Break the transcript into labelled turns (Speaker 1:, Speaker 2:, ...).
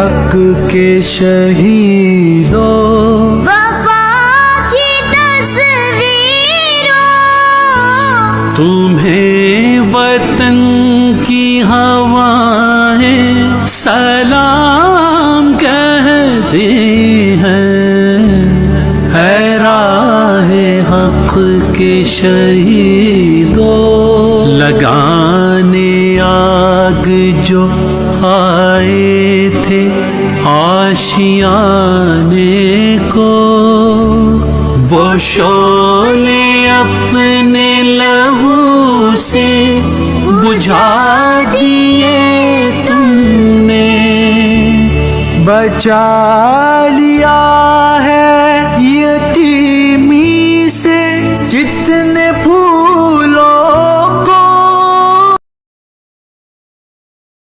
Speaker 1: हक के शहीदों,
Speaker 2: वफा की तस्वीरों,
Speaker 1: तुम्हें वतन की हवाएं सलाम कहती हैं। है राहे हक के शहीदों, लगाने आग जो आए थे आशियाने को, वो शोले अपने लहू से बुझा दिए तुमने। बचा